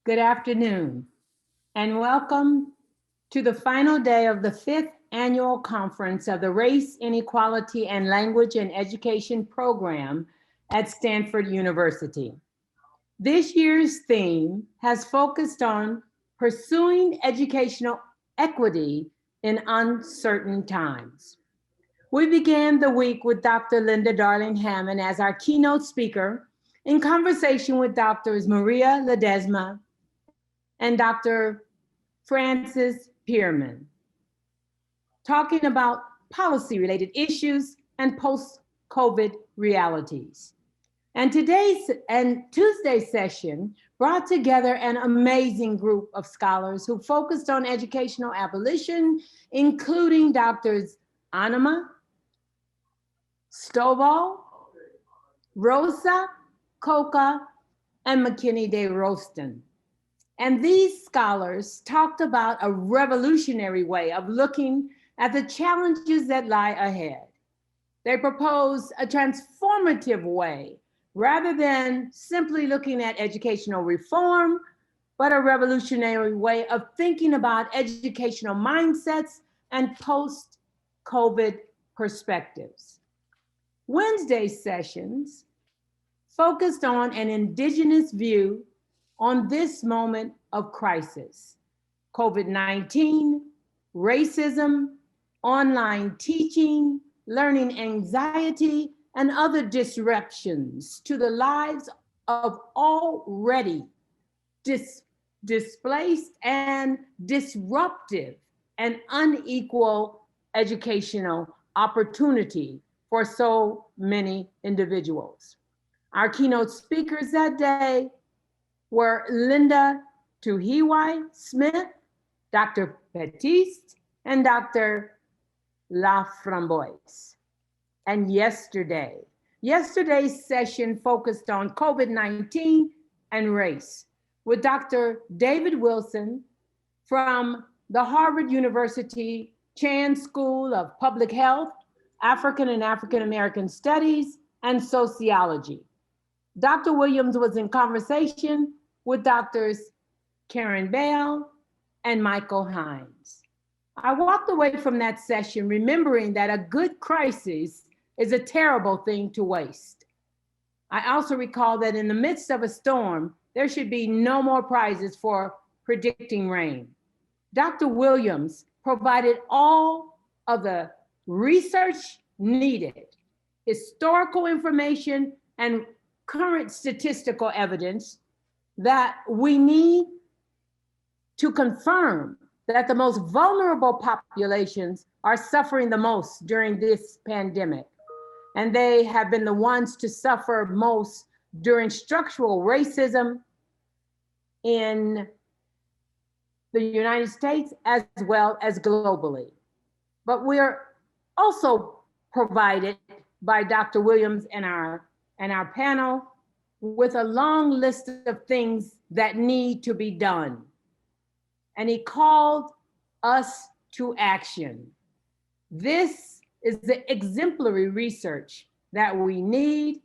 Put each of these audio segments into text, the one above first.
Good afternoon, and welcome to the final day of the 5th annual conference of the Race, Inequality, and Language and Education program at Stanford University. This year's theme has focused on pursuing educational equity in uncertain times. We began the week with Dr. Linda Darling Hammond as our keynote speaker in conversation with Drs. Maria Ledesma and Dr. Francis Pierman, talking about policy-related issues and post-COVID realities. And Tuesday's session brought together an amazing group of scholars who focused on educational abolition, including Drs. Anima Stovall, Rosa Coca, and McKinney de Roston. And these scholars talked about a revolutionary way of looking at the challenges that lie ahead. They proposed a transformative way, rather than simply looking at educational reform, but a revolutionary way of thinking about educational mindsets and post-COVID perspectives. Wednesday's sessions focused on an Indigenous view on this moment of crisis: COVID-19, racism, online teaching, learning anxiety, and other disruptions to the lives of already displaced and disruptive and unequal educational opportunity for so many individuals. Our keynote speakers that day were Linda Tuhiwai Smith, Dr. Petiste, and Dr. Laframboise. And yesterday's session focused on COVID-19 and race with Dr. David Wilson from the Harvard University Chan School of Public Health, African and African American Studies, and Sociology. Dr. Williams was in conversation with Drs. Karen Bell and Michael Hines. I walked away from that session remembering that a good crisis is a terrible thing to waste. I also recall that in the midst of a storm, there should be no more prizes for predicting rain. Dr. Williams provided all of the research needed, historical information, and current statistical evidence that we need to confirm that the most vulnerable populations are suffering the most during this pandemic. And they have been the ones to suffer most during structural racism in the United States as well as globally. But we're also provided by Dr. Williams and our panel with a long list of things that need to be done. And he called us to action. This is the exemplary research that we need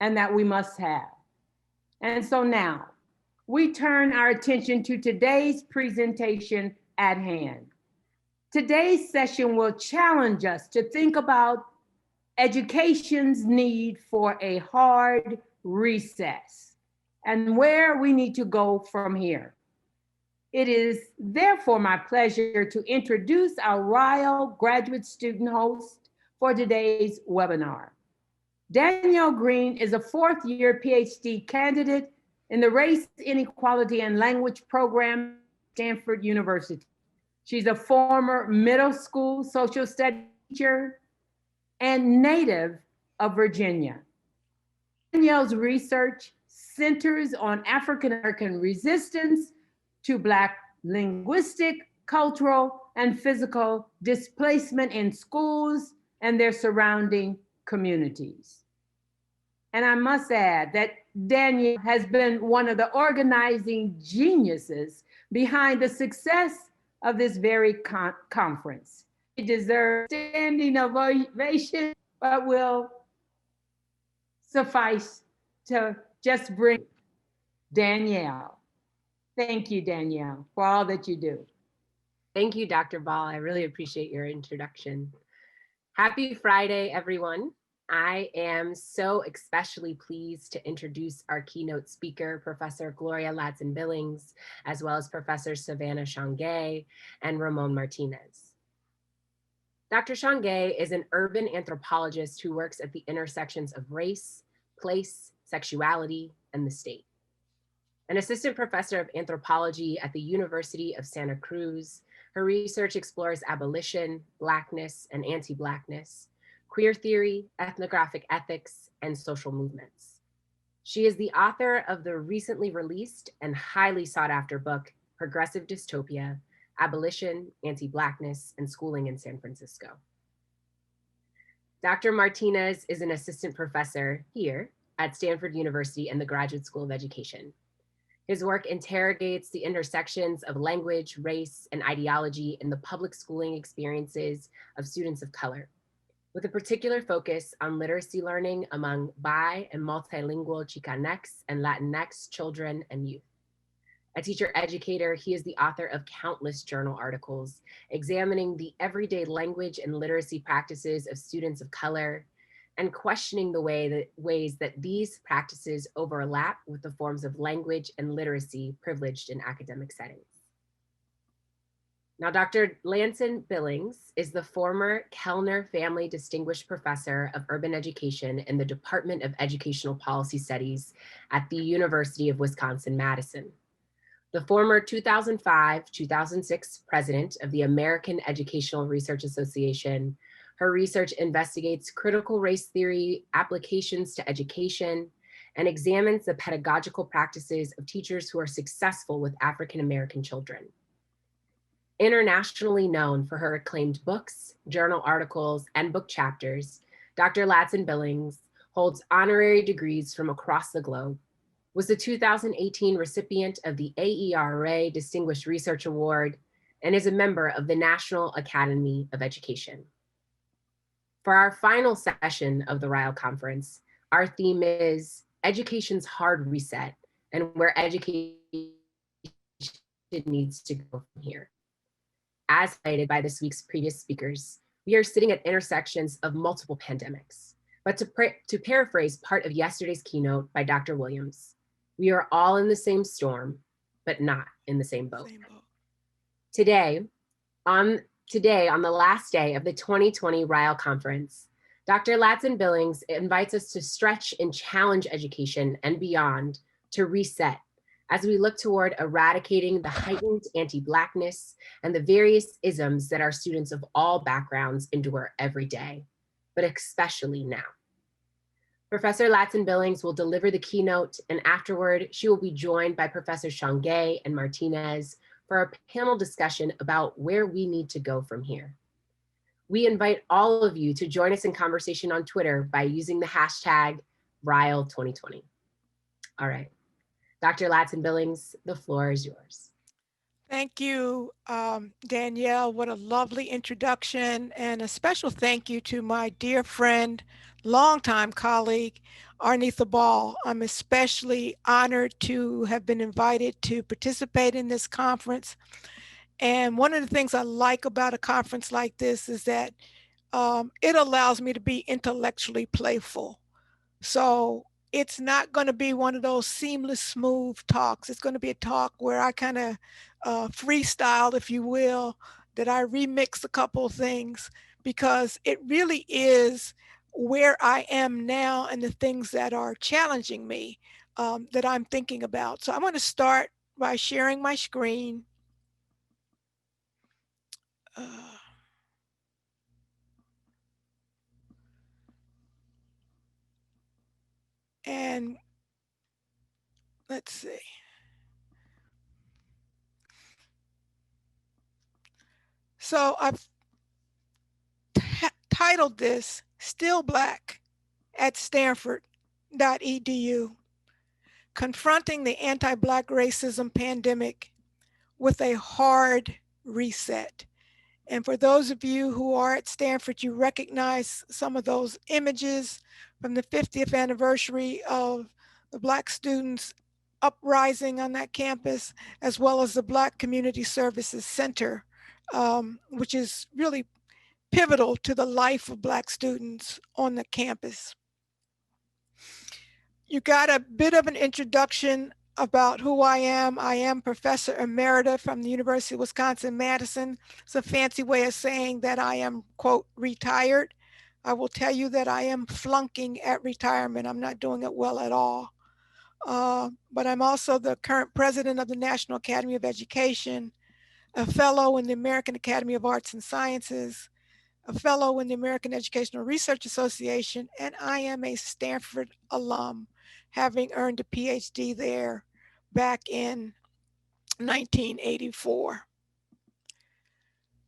and that we must have. And so now we turn our attention to today's presentation at hand. Today's session will challenge us to think about education's need for a hard recess and where we need to go from here. It is therefore my pleasure to introduce our RILE graduate student host for today's webinar. Danielle Green is a fourth-year PhD candidate in the Race, Inequality, and Language program at Stanford University. She's a former middle school social studies teacher and native of Virginia. Danielle's research centers on African American resistance to Black linguistic, cultural, and physical displacement in schools and their surrounding communities. And I must add that Danielle has been one of the organizing geniuses behind the success of this very conference. She deserves standing ovation, but will suffice to just bring Danielle. Thank you, Danielle, for all that you do. Thank you, Dr. Ball. I really appreciate your introduction. Happy Friday, everyone. I am so especially pleased to introduce our keynote speaker, Professor Gloria Ladson-Billings, as well as Professor Savannah Shange and Ramon Martinez. Dr. Shange is an urban anthropologist who works at the intersections of race, place, sexuality, and the state. An assistant professor of anthropology at the University of Santa Cruz, her research explores abolition, Blackness, and anti-Blackness, queer theory, ethnographic ethics, and social movements. She is the author of the recently released and highly sought after book, Progressive Dystopia, Abolition, Anti-Blackness, and Schooling in San Francisco. Dr. Martinez is an assistant professor here at Stanford University in the Graduate School of Education. His work interrogates the intersections of language, race, and ideology in the public schooling experiences of students of color, with a particular focus on literacy learning among bi and multilingual Chicanx and Latinx children and youth. A teacher educator, he is the author of countless journal articles examining the everyday language and literacy practices of students of color, and questioning the ways that these practices overlap with the forms of language and literacy privileged in academic settings. Now, Dr. Ladson-Billings is the former Kellner Family Distinguished Professor of Urban Education in the Department of Educational Policy Studies at the University of Wisconsin-Madison. The former 2005-2006 president of the American Educational Research Association. Her research investigates critical race theory applications to education and examines the pedagogical practices of teachers who are successful with African-American children. Internationally known for her acclaimed books, journal articles, and book chapters, Dr. Ladson-Billings holds honorary degrees from across the globe, was the 2018 recipient of the AERA Distinguished Research Award, and is a member of the National Academy of Education. For our final session of the RILE conference, our theme is Education's Hard Reset and Where Education Needs to Go from Here. As cited by this week's previous speakers, we are sitting at intersections of multiple pandemics. But to paraphrase part of yesterday's keynote by Dr. Williams, we are all in the same storm, but not in the same boat. Today, on the last day of the 2020 RILE conference, Dr. Ladson-Billings invites us to stretch and challenge education and beyond to reset as we look toward eradicating the heightened anti-Blackness and the various isms that our students of all backgrounds endure every day, but especially now. Professor Ladson-Billings will deliver the keynote, and afterward, she will be joined by Professor Shange and Martinez for a panel discussion about where we need to go from here. We invite all of you to join us in conversation on Twitter by using the hashtag RILE2020. All right, Dr. Ladson-Billings, the floor is yours. Thank you, Danielle. What a lovely introduction, and a special thank you to my dear friend, longtime colleague, Arnitha Ball. I'm especially honored to have been invited to participate in this conference. And one of the things I like about a conference like this is that it allows me to be intellectually playful. So it's not going to be one of those seamless, smooth talks. It's going to be a talk where I kind of freestyle, if you will, that I remix a couple of things, because it really is where I am now and the things that are challenging me that I'm thinking about. So I'm going to start by sharing my screen. And let's see. So I've titled this Still Black at Stanford.edu, Confronting the Anti-Black Racism Pandemic with a Hard Reset. And for those of you who are at Stanford, you recognize some of those images from the 50th anniversary of the Black students uprising on that campus, as well as the Black Community Services Center, which is really pivotal to the life of Black students on the campus. You got a bit of an introduction about who I am. I am Professor Emerita from the University of Wisconsin-Madison. It's a fancy way of saying that I am, quote, retired. I will tell you that I am flunking at retirement. I'm not doing it well at all. But I'm also the current president of the National Academy of Education, a fellow in the American Academy of Arts and Sciences, a fellow in the American Educational Research Association, and I am a Stanford alum, having earned a PhD there back in 1984.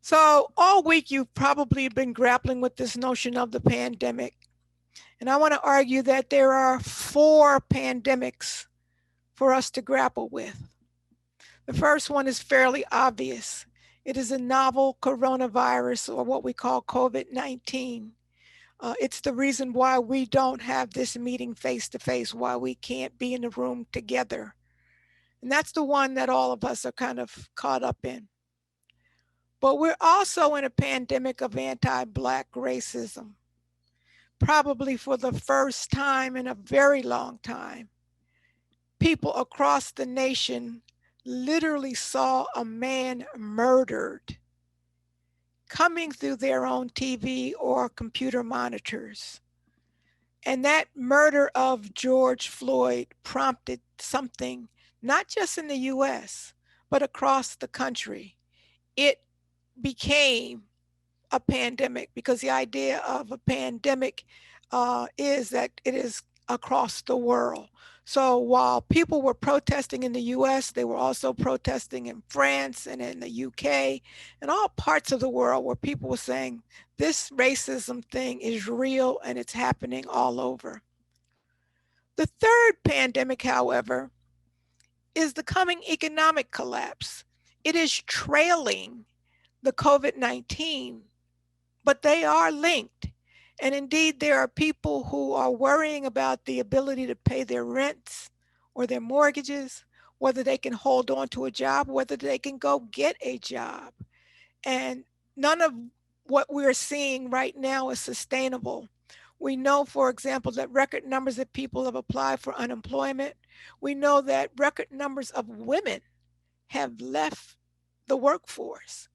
So all week you've probably been grappling with this notion of the pandemic. And I want to argue that there are 4 pandemics for us to grapple with. The first one is fairly obvious. It is a novel coronavirus, or what we call COVID-19. It's the reason why we don't have this meeting face-to-face, why we can't be in the room together. And that's the one that all of us are kind of caught up in. But we're also in a pandemic of anti-Black racism, probably for the first time in a very long time. People across the nation literally saw a man murdered coming through their own TV or computer monitors. And that murder of George Floyd prompted something, not just in the US, but across the country. It became a pandemic, because the idea of a pandemic is that it is across the world. So while people were protesting in the US, they were also protesting in France and in the UK and all parts of the world where people were saying, this racism thing is real and it's happening all over. The third pandemic, however, is the coming economic collapse. It is trailing the COVID-19, but they are linked. And indeed, there are people who are worrying about the ability to pay their rents or their mortgages, whether they can hold on to a job, whether they can go get a job. And none of what we're seeing right now is sustainable. We know, for example, that record numbers of people have applied for unemployment. We know that record numbers of women have left the workforce.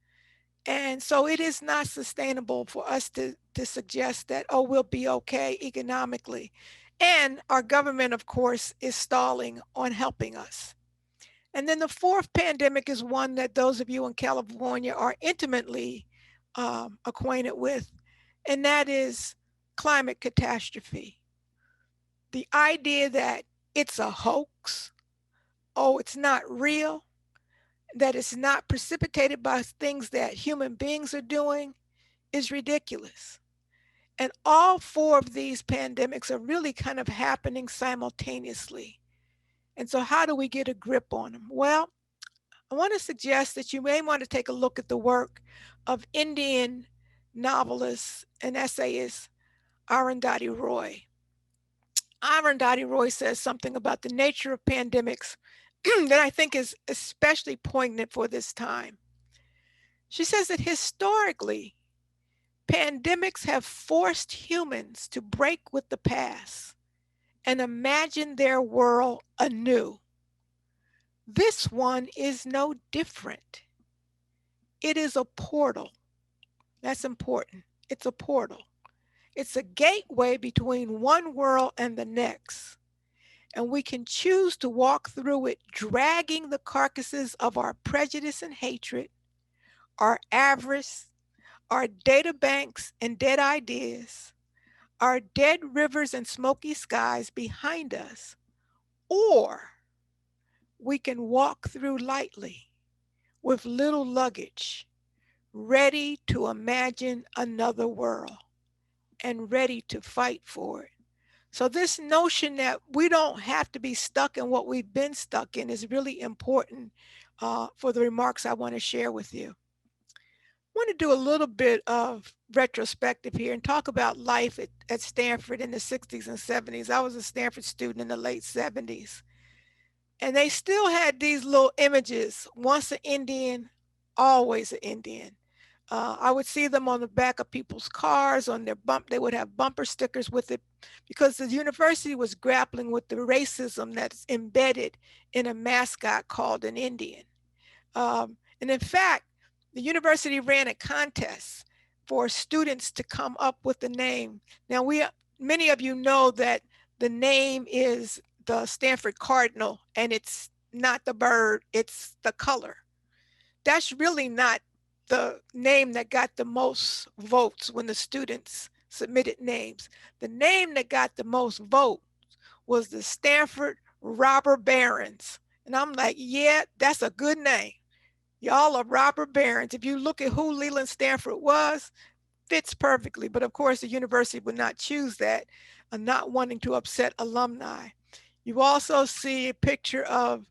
And so it is not sustainable for us to suggest that, oh, we'll be okay economically. And our government, of course, is stalling on helping us. And then the fourth pandemic is one that those of you in California are intimately acquainted with, and that is climate catastrophe. The idea that it's a hoax, oh, it's not real, that it's not precipitated by things that human beings are doing is ridiculous. And all 4 of these pandemics are really kind of happening simultaneously. And so how do we get a grip on them? Well, I want to suggest that you may want to take a look at the work of Indian novelist and essayist Arundhati Roy. Arundhati Roy says something about the nature of pandemics that I think is especially poignant for this time. She says that historically, pandemics have forced humans to break with the past and imagine their world anew. This one is no different. It is a portal. That's important. It's a portal. It's a gateway between one world and the next. And we can choose to walk through it, dragging the carcasses of our prejudice and hatred, our avarice, our data banks and dead ideas, our dead rivers and smoky skies behind us. Or we can walk through lightly with little luggage, ready to imagine another world and ready to fight for it. So this notion that we don't have to be stuck in what we've been stuck in is really important for the remarks I want to share with you. I want to do a little bit of retrospective here and talk about life at Stanford in the 60s and 70s. I was a Stanford student in the late 70s. And they still had these little images, once an Indian, always an Indian. I would see them on the back of people's cars, on their they would have bumper stickers with it, because the university was grappling with the racism that's embedded in a mascot called an Indian. And in fact, the university ran a contest for students to come up with the name. Now, many of you know that the name is the Stanford Cardinal, and it's not the bird, it's the color. That's really not the name that got the most votes when the students submitted names. The name that got the most votes was the Stanford Robber Barons. And I'm like, yeah, that's a good name. Y'all are robber barons. If you look at who Leland Stanford was, fits perfectly. But of course, the university would not choose that, not wanting to upset alumni. You also see a picture of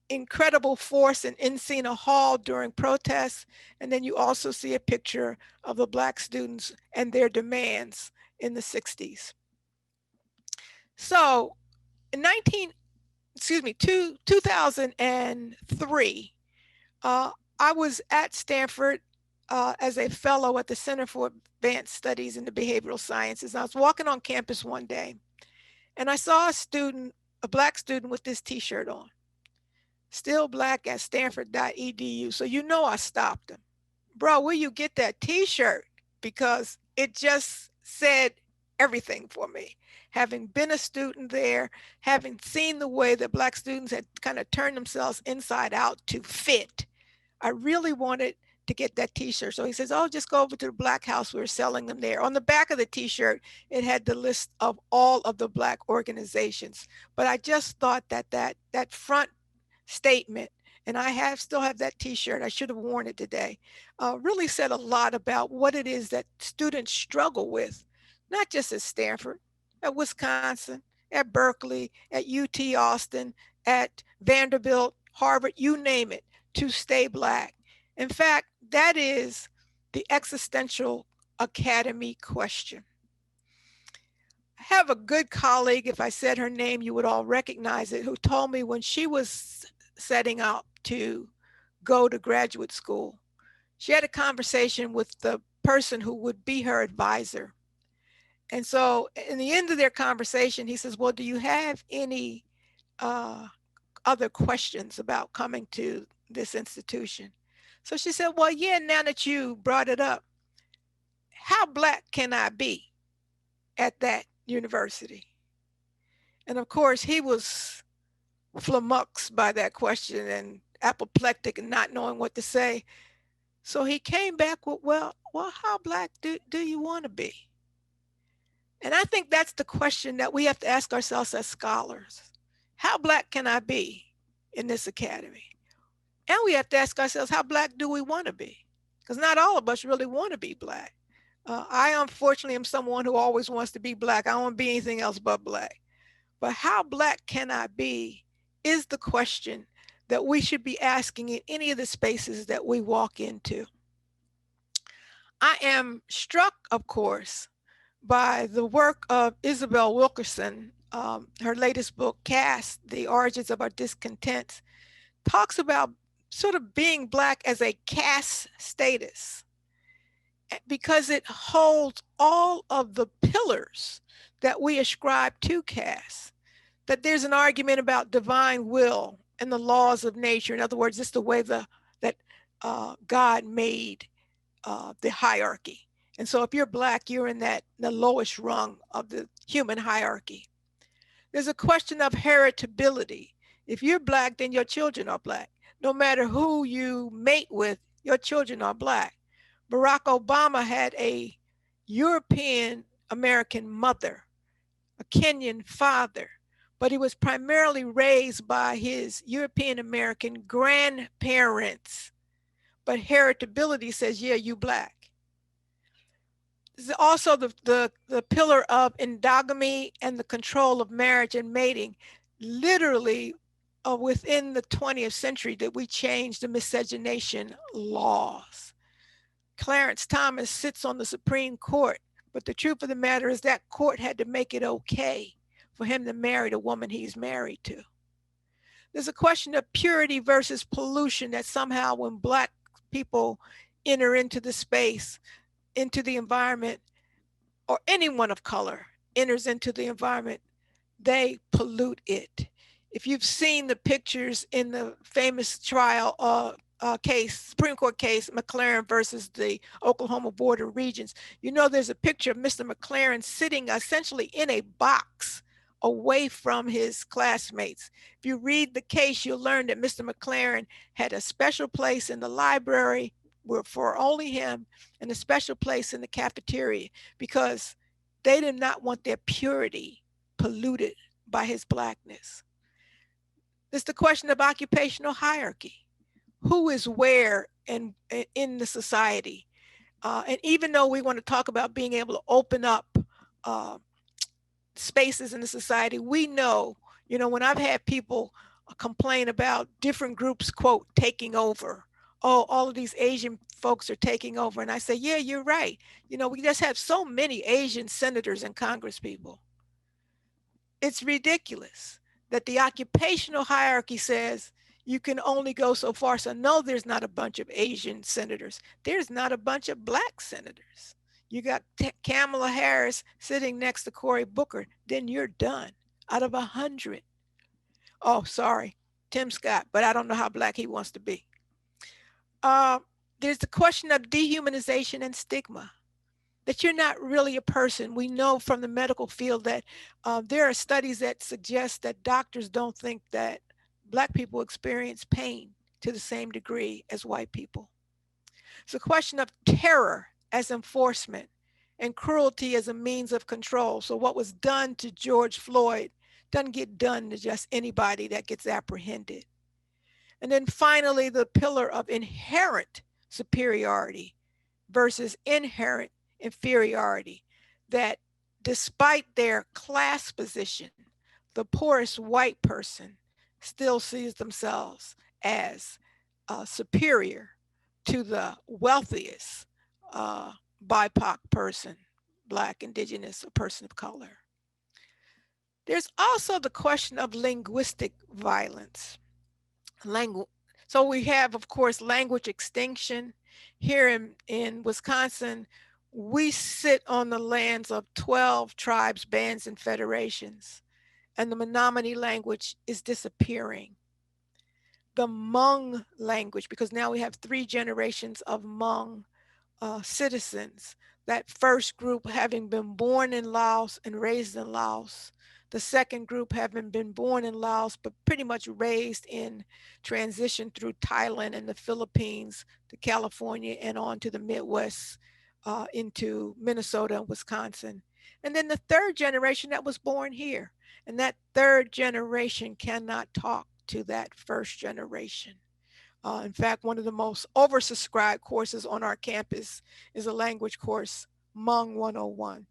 incredible force in Encina Hall during protests. And then you also see a picture of the Black students and their demands in the 60s. So in 2003, I was at Stanford as a fellow at the Center for Advanced Studies in the Behavioral Sciences. I was walking on campus one day, and I saw a Black student with this T-shirt on, "Still Black at Stanford.edu." So you know I stopped him. "Bro, where you get that T-shirt?" Because it just said everything for me. Having been a student there, having seen the way that Black students had kind of turned themselves inside out to fit, I really wanted to get that T-shirt. So he says, "Oh, just go over to the Black House. We're selling them there." On the back of the T-shirt, it had the list of all of the Black organizations. But I just thought that that front statement, and I still have that T-shirt, I should have worn it today, really said a lot about what it is that students struggle with, not just at Stanford, at Wisconsin, at Berkeley, at UT Austin, at Vanderbilt, Harvard, you name it, to stay Black. In fact, that is the existential academy question. I have a good colleague, if I said her name, you would all recognize it, who told me when she was setting out to go to graduate school, she had a conversation with the person who would be her advisor. And so in the end of their conversation, he says, "Well, do you have any other questions about coming to this institution?" So she said, "Well, yeah, now that you brought it up, how Black can I be at that university?" And of course, he was flummoxed by that question and apoplectic and not knowing what to say. So he came back with, well, how Black do you want to be? And I think that's the question that we have to ask ourselves as scholars. How Black can I be in this academy? And we have to ask ourselves, how Black do we want to be? Because not all of us really want to be Black. I unfortunately am someone who always wants to be Black. I don't want to be anything else but Black. But how Black can I be is the question that we should be asking in any of the spaces that we walk into. I am struck, of course, by the work of Isabel Wilkerson. Her latest book, Caste, The Origins of Our Discontent, talks about sort of being Black as a caste status, because it holds all of the pillars that we ascribe to caste. That there's an argument about divine will and the laws of nature. In other words, it's the way that God made the hierarchy. And so if you're Black, you're in the lowest rung of the human hierarchy. There's a question of heritability. If you're Black, then your children are Black. No matter who you mate with, your children are Black. Barack Obama had a European American mother, a Kenyan father, but he was primarily raised by his European American grandparents. But heritability says, yeah, you Black. There's also the pillar of endogamy and the control of marriage and mating. Literally, within the 20th century, that we changed the miscegenation laws. Clarence Thomas sits on the Supreme Court, but the truth of the matter is that court had to make it okay for him to marry the woman he's married to. There's a question of purity versus pollution, that somehow when Black people enter into the space, into the environment, or anyone of color enters into the environment, they pollute it. If you've seen the pictures in the famous trial case, Supreme Court case, McLaren versus the Oklahoma Board of Regents, you know there's a picture of Mr. McLaren sitting essentially in a box away from his classmates. If you read the case, you'll learn that Mr. McLaren had a special place in the library for only him, and a special place in the cafeteria, because they did not want their purity polluted by his Blackness. It's the question of occupational hierarchy. Who is where in the society? And even though we want to talk about being able to open up spaces in the society, we know, when I've had people complain about different groups, quote, taking over. Oh, all of these Asian folks are taking over. And I say, yeah, you're right. We just have so many Asian senators and Congress people. It's ridiculous that the occupational hierarchy says you can only go so far. So no, there's not a bunch of Asian senators. There's not a bunch of Black senators. You got Kamala Harris sitting next to Cory Booker, then you're done out of 100. Oh, sorry, Tim Scott, but I don't know how Black he wants to be. There's the question of dehumanization and stigma, that you're not really a person. We know from the medical field that there are studies that suggest that doctors don't think that Black people experience pain to the same degree as white people. It's a question of terror as enforcement and cruelty as a means of control. So what was done to George Floyd doesn't get done to just anybody that gets apprehended. And then finally, the pillar of inherent superiority versus inherent inferiority, that despite their class position, the poorest white person still sees themselves as superior to the wealthiest BIPOC person, Black, Indigenous, or person of color. There's also the question of linguistic violence. So we have, of course, language extinction. Here in Wisconsin, we sit on the lands of 12 tribes, bands, and federations, and the Menominee language is disappearing. The Hmong language, because now we have 3 generations of Hmong citizens, that first group having been born in Laos and raised in Laos, the second group having been born in Laos, but pretty much raised in transition through Thailand and the Philippines to California and on to the Midwest into Minnesota and Wisconsin. And then the third generation that was born here. And that third generation cannot talk to that first generation. In fact, one of the most oversubscribed courses on our campus is a language course, Hmong 101.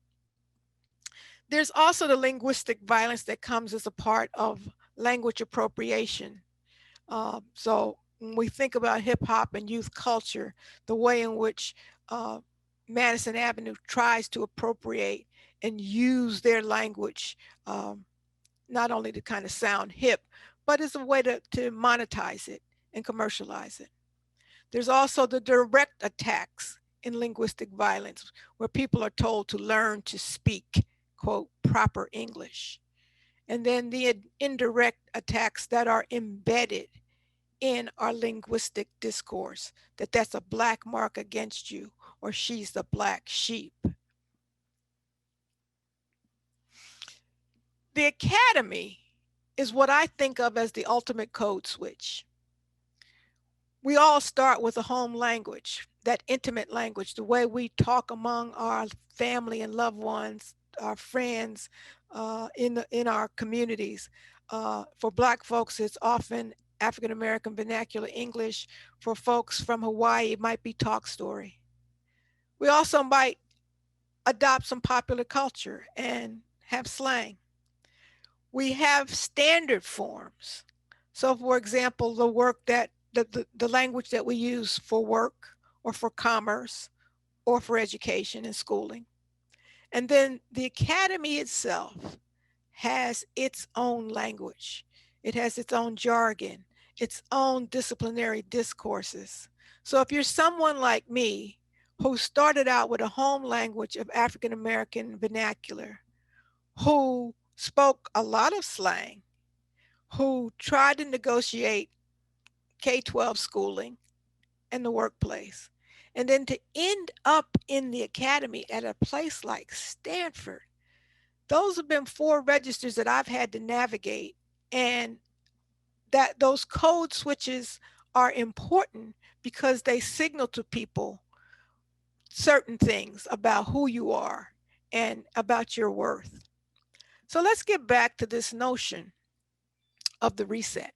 There's also the linguistic violence that comes as a part of language appropriation. So when we think about hip hop and youth culture, the way in which Madison Avenue tries to appropriate and use their language, not only to kind of sound hip, but as a way to monetize it and commercialize it. There's also the direct attacks in linguistic violence, where people are told to learn to speak, quote, proper English. And then the indirect attacks that are embedded in our linguistic discourse, that's a Black mark against you, or she's the Black sheep. The academy is what I think of as the ultimate code switch. We all start with a home language, that intimate language, the way we talk among our family and loved ones, our friends, in our communities. For Black folks, it's often African-American vernacular English. For folks from Hawaii, it might be talk story. We also might adopt some popular culture and have slang. We have standard forms. So for example, the work that the language that we use for work or for commerce or for education and schooling. And then the academy itself has its own language. It has its own jargon, its own disciplinary discourses. So if you're someone like me who started out with a home language of African American vernacular, who spoke a lot of slang, who tried to negotiate K-12 schooling and the workplace, and then to end up in the academy at a place like Stanford, those have been 4 registers that I've had to navigate, and that those code switches are important because they signal to people certain things about who you are and about your worth. So let's get back to this notion of the reset.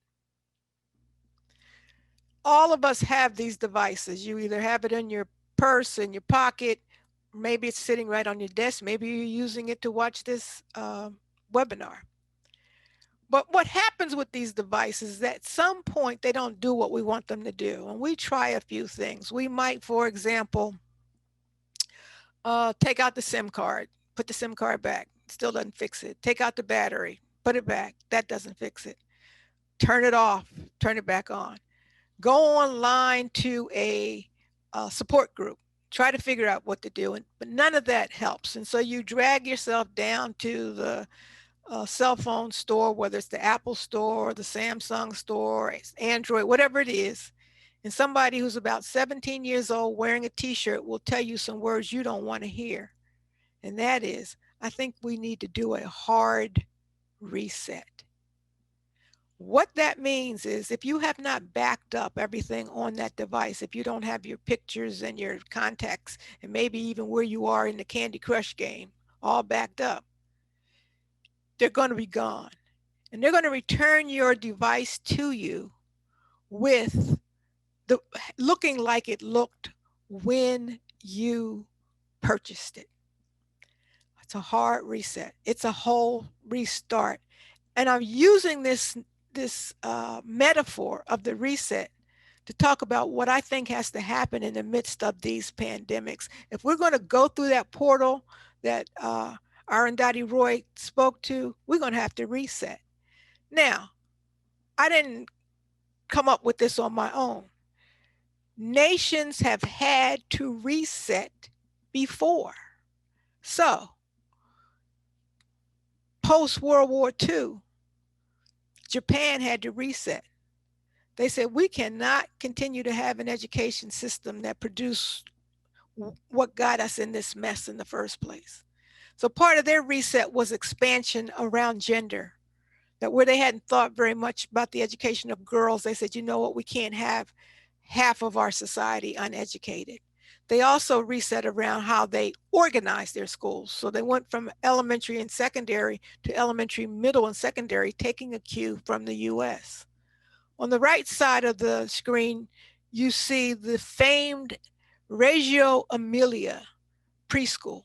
All of us have these devices. You either have it in your purse, in your pocket, maybe it's sitting right on your desk, maybe you're using it to watch this webinar. But what happens with these devices is that at some point they don't do what we want them to do. And we try a few things. We might, for example, take out the SIM card, put the SIM card back, still doesn't fix it. Take out the battery, put it back, that doesn't fix it. Turn it off, turn it back on. Go online to a support group, try to figure out what to do, but none of that helps. And so you drag yourself down to the cell phone store, whether it's the Apple store, or the Samsung store, it's Android, whatever it is. And somebody who's about 17 years old wearing a t-shirt will tell you some words you don't want to hear. And that is, I think we need to do a hard reset. What that means is if you have not backed up everything on that device, if you don't have your pictures and your contacts, and maybe even where you are in the Candy Crush game, all backed up, they're going to be gone. And they're going to return your device to you with the looking like it looked when you purchased it. It's a hard reset. It's a whole restart. And I'm using this metaphor of the reset to talk about what I think has to happen in the midst of these pandemics. If we're going to go through that portal that Arundhati Roy spoke to, we're going to have to reset. Now, I didn't come up with this on my own. Nations have had to reset before. So, post-World War II, Japan had to reset. They said, we cannot continue to have an education system that produced what got us in this mess in the first place. So part of their reset was expansion around gender, that where they hadn't thought very much about the education of girls, they said, you know what, we can't have half of our society uneducated. They also reset around how they organized their schools. So they went from elementary and secondary to elementary, middle, and secondary, taking a cue from the US. On the right side of the screen, you see the famed Reggio Emilia preschool.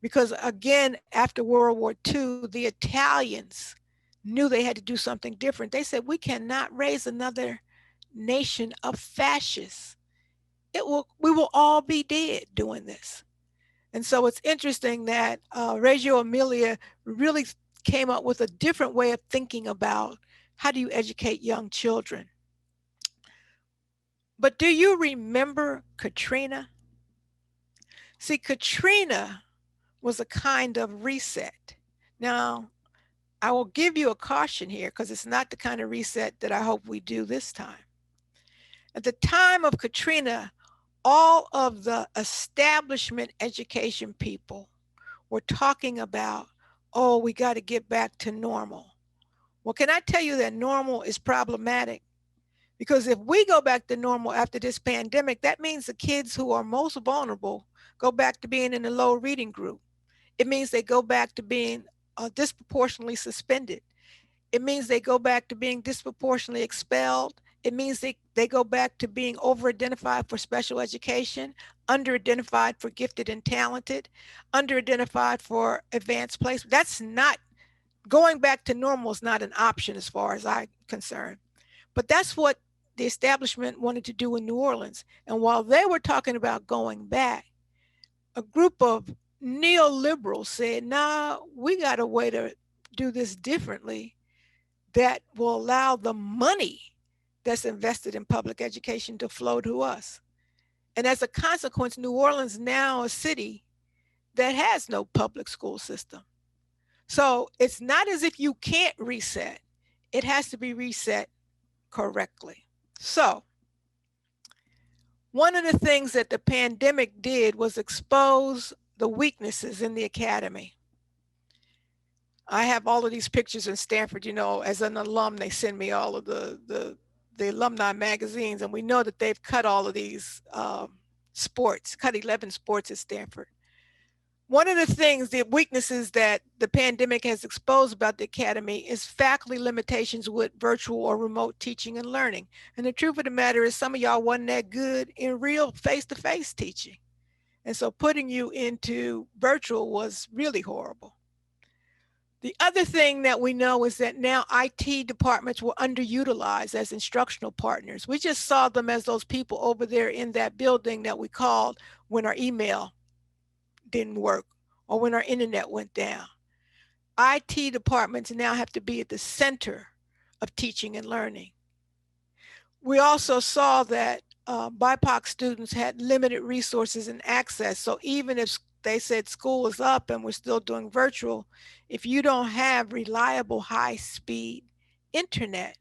Because again, after World War II, the Italians knew they had to do something different. They said, we cannot raise another nation of fascists. We will all be dead doing this. And so it's interesting that Reggio Emilia really came up with a different way of thinking about how do you educate young children. But do you remember Katrina? See, Katrina was a kind of reset. Now, I will give you a caution here because it's not the kind of reset that I hope we do this time. At the time of Katrina, all of the establishment education people were talking about, oh, we got to get back to normal. Well, can I tell you that normal is problematic? Because if we go back to normal after this pandemic, that means the kids who are most vulnerable go back to being in the low reading group. It means they go back to being disproportionately suspended. It means they go back to being disproportionately expelled. It means they go back to being over-identified for special education, under-identified for gifted and talented, under-identified for advanced placement. That's not, going back to normal is not an option as far as I'm concerned. But that's what the establishment wanted to do in New Orleans. And while they were talking about going back, a group of neoliberals said, nah, we got a way to do this differently that will allow the money that's invested in public education to flow to us. And as a consequence, New Orleans now a city that has no public school system. So it's not as if you can't reset. It has to be reset correctly. So one of the things that the pandemic did was expose the weaknesses in the academy. I have all of these pictures in Stanford. You know, as an alum, they send me all of the alumni magazines, and we know that they've cut all of these sports, cut 11 sports at Stanford. One of the things, the weaknesses that the pandemic has exposed about the academy is faculty limitations with virtual or remote teaching and learning. And the truth of the matter is some of y'all wasn't that good in real face-to-face teaching. And so putting you into virtual was really horrible. The other thing that we know is that now IT departments were underutilized as instructional partners. We just saw them as those people over there in that building that we called when our email didn't work or when our internet went down. IT departments now have to be at the center of teaching and learning. We also saw that BIPOC students had limited resources and access. So even if they said school is up and we're still doing virtual, if you don't have reliable high-speed internet,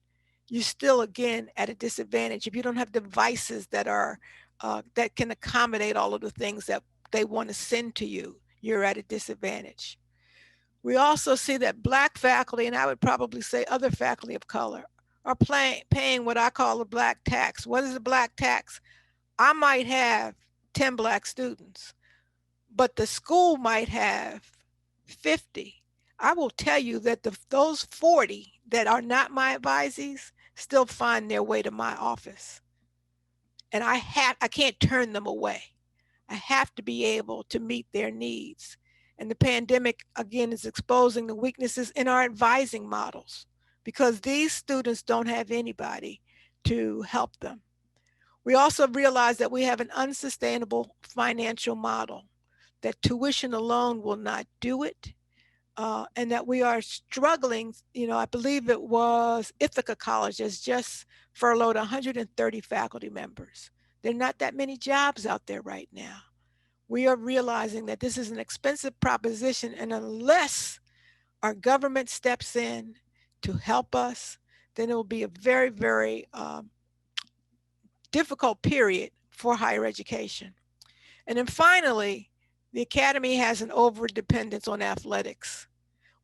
you're still again at a disadvantage. If you don't have devices that are that can accommodate all of the things that they want to send to you, you're at a disadvantage. We also see that Black faculty, and I would probably say other faculty of color, are paying what I call a Black tax. What is a Black tax? I might have 10 Black students, but the school might have 50. I will tell you that those 40 that are not my advisees still find their way to my office. And I can't turn them away. I have to be able to meet their needs. And the pandemic, again, is exposing the weaknesses in our advising models because these students don't have anybody to help them. We also realize that we have an unsustainable financial model, that tuition alone will not do it, and that we are struggling. You know, I believe it was Ithaca College has just furloughed 130 faculty members. There are not that many jobs out there right now. We are realizing that this is an expensive proposition, and unless our government steps in to help us, then it will be a very, very difficult period for higher education. And then finally, the academy has an overdependence on athletics,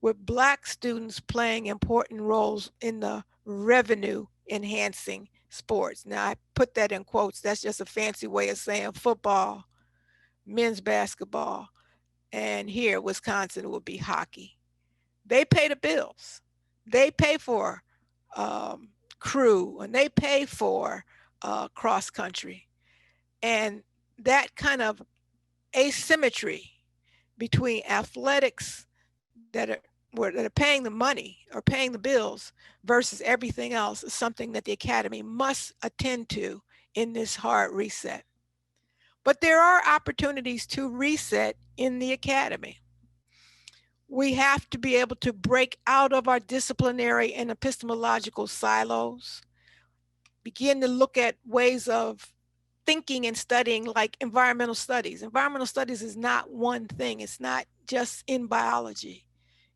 with Black students playing important roles in the revenue enhancing sports. Now I put that in quotes. That's just a fancy way of saying football, men's basketball, and here, Wisconsin, it would be hockey. They pay the bills. They pay for crew, and they pay for cross country. And that kind of asymmetry between athletics that are paying the money or paying the bills versus everything else is something that the academy must attend to in this hard reset. But there are opportunities to reset in the academy. We have to be able to break out of our disciplinary and epistemological silos, begin to look at ways of thinking and studying like environmental studies. Environmental studies is not one thing. It's not just in biology.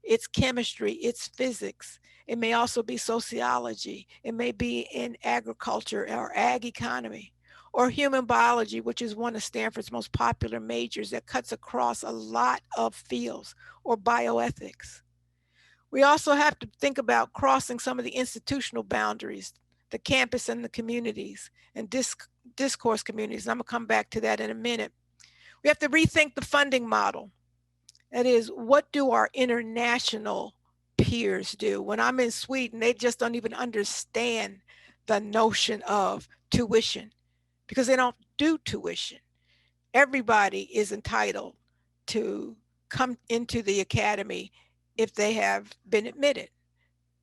It's chemistry, it's physics. It may also be sociology. It may be in agriculture or ag economy, or human biology, which is one of Stanford's most popular majors that cuts across a lot of fields, or bioethics. We also have to think about crossing some of the institutional boundaries, the campus and the communities and discourse communities. And I'm gonna come back to that in a minute. We have to rethink the funding model. That is, what do our international peers do? When I'm in Sweden, they just don't even understand the notion of tuition because they don't do tuition. Everybody is entitled to come into the academy if they have been admitted.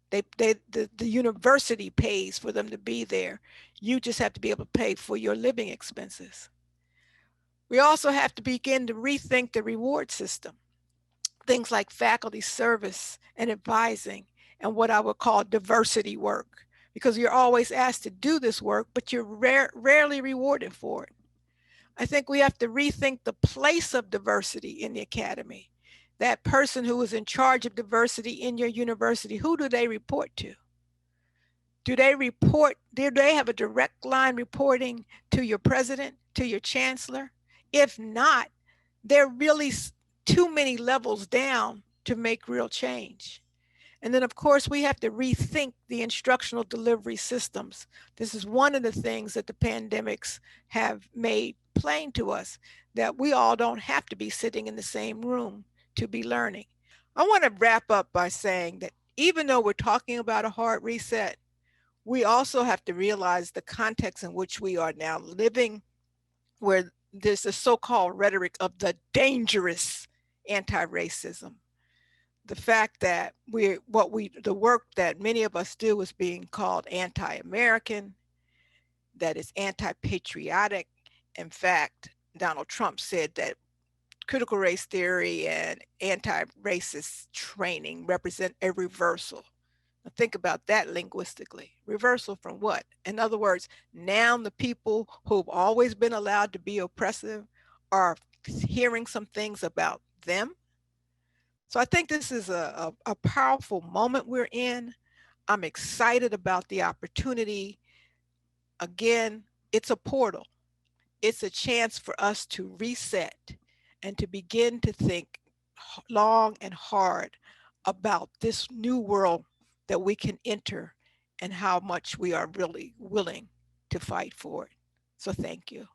The university pays for them to be there. You just have to be able to pay for your living expenses. We also have to begin to rethink the reward system. things like faculty service and advising, and what I would call diversity work, because you're always asked to do this work, but you're rarely rewarded for it. I think we have to rethink the place of diversity in the academy. That person who is in charge of diversity in your university, who do they report to? Do they have a direct line reporting to your president, to your chancellor? If not, they're really too many levels down to make real change. And then, of course, we have to rethink the instructional delivery systems. This is one of the things that the pandemics have made plain to us, that we all don't have to be sitting in the same room to be learning. I want to wrap up by saying that even though we're talking about a hard reset, we also have to realize the context in which we are now living, where there's the so-called rhetoric of the dangerous anti-racism. The fact that the work that many of us do is being called anti-American, that is anti-patriotic. In fact, Donald Trump said that critical race theory and anti-racist training represent a reversal. Now think about that linguistically. Reversal from what? In other words, now the people who've always been allowed to be oppressive are hearing some things about them. So I think this is a powerful moment we're in. I'm excited about the opportunity. Again, it's a portal. It's a chance for us to reset and to begin to think long and hard about this new world that we can enter and how much we are really willing to fight for it. So thank you.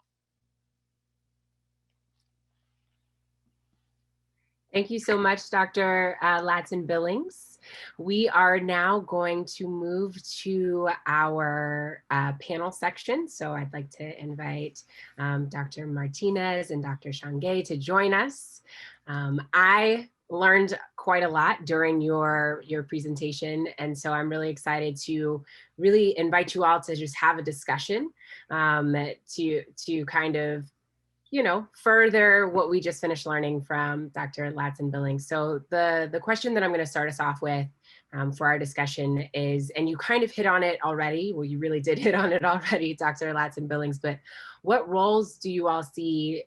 Thank you so much, Dr. Ladson-Billings. We are now going to move to our panel section. So I'd like to invite Dr. Martinez and Dr. Shange to join us. I learned quite a lot during your presentation, and so I'm really excited to really invite you all to just have a discussion to kind of further what we just finished learning from Dr. Ladson-Billings. So the question that I'm going to start us off with for our discussion is, and you kind of hit on it already, well, you really did hit on it already, Dr. Ladson-Billings, but what roles do you all see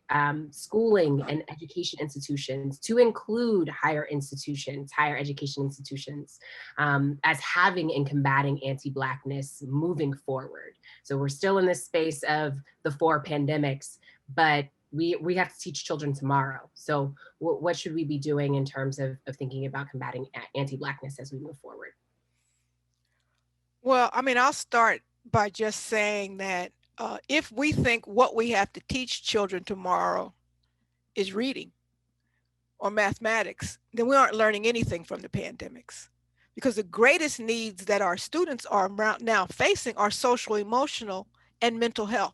schooling and education institutions, to include higher education institutions, as having in combating anti-Blackness moving forward? So we're still in this space of the 4 pandemics, but we have to teach children tomorrow. So what should we be doing in terms of thinking about combating anti-Blackness as we move forward? Well, I mean, I'll start by just saying that if we think what we have to teach children tomorrow is reading or mathematics, then we aren't learning anything from the pandemics. Because the greatest needs that our students are now facing are social, emotional, and mental health.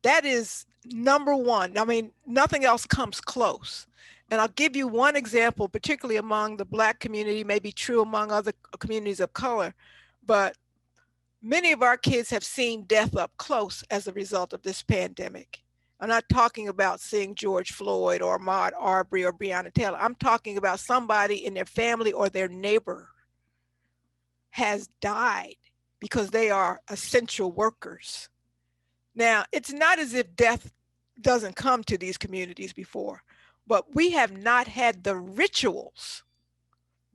That is number one. I mean, nothing else comes close. And I'll give you one example, particularly among the Black community, may be true among other communities of color, but many of our kids have seen death up close as a result of this pandemic. I'm not talking about seeing George Floyd or Ahmaud Arbery or Breonna Taylor. I'm talking about somebody in their family or their neighbor has died because they are essential workers. Now, it's not as if death doesn't come to these communities before, but we have not had the rituals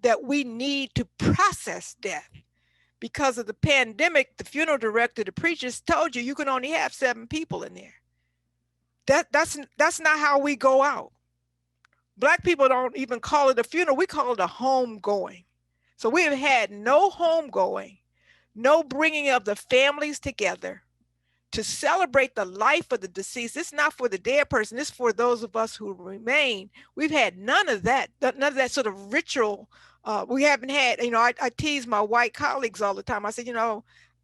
that we need to process death. Because of the pandemic, the funeral director, the preachers told you can only have 7 people in there. That's not how we go out. Black people don't even call it a funeral. We call it a homegoing. So we have had no homegoing, no bringing of the families together to celebrate the life of the deceased. It's not for the dead person. It's for those of us who remain. We've had none of that sort of ritual. We haven't had, I tease my white colleagues all the time. I said,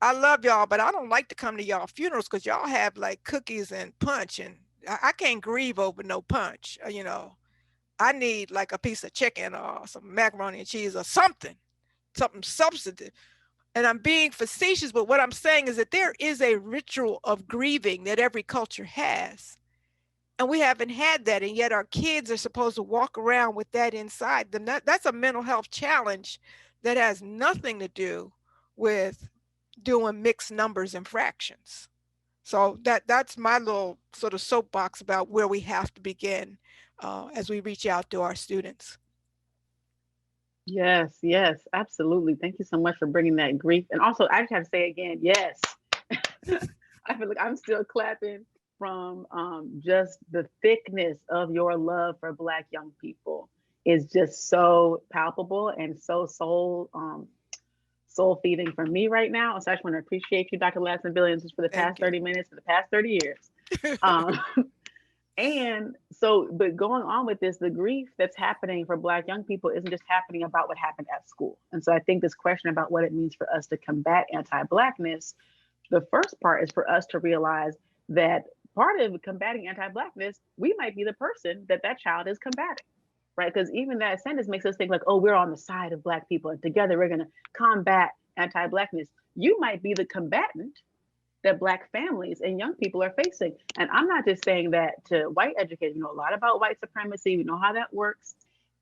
I love y'all, but I don't like to come to y'all funerals because y'all have like cookies and punch, and I can't grieve over no punch. I need like a piece of chicken or some macaroni and cheese or something substantive. And I'm being facetious, but what I'm saying is that there is a ritual of grieving that every culture has. And we haven't had that. And yet our kids are supposed to walk around with that inside them. That's a mental health challenge that has nothing to do with doing mixed numbers and fractions. So that's my little sort of soapbox about where we have to begin as we reach out to our students. Yes, yes, absolutely. Thank you so much for bringing that grief. And also, I just have to say again, yes. I feel like I'm still clapping from just the thickness of your love for Black young people is just so palpable and so soul feeding for me right now. So I just want to appreciate you, Dr. Ladson-Billings, just for the past 30 minutes, for the past 30 years. And so, but going on with this, the grief that's happening for Black young people isn't just happening about what happened at school. And so I think this question about what it means for us to combat anti-Blackness, the first part is for us to realize that part of combating anti-Blackness, we might be the person that child is combating, right? Because even that sentence makes us think like, oh, we're on the side of Black people and together we're going to combat anti-Blackness. You might be the combatant that Black families and young people are facing. And I'm not just saying that to white educators. We know a lot about white supremacy. We know how that works.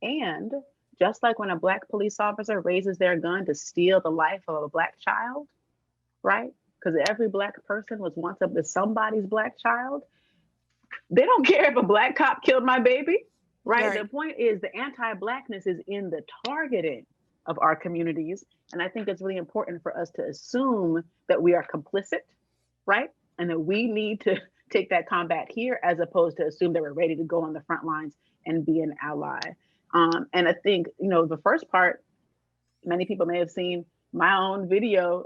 And just like when a Black police officer raises their gun to steal the life of a Black child, right? Because every Black person was once up to somebody's Black child. They don't care if a Black cop killed my baby, right? The point is the anti-Blackness is in the targeting of our communities. And I think it's really important for us to assume that we are complicit, right? And that we need to take that combat here as opposed to assume that we're ready to go on the front lines and be an ally. And I think, the first part, many people may have seen my own video,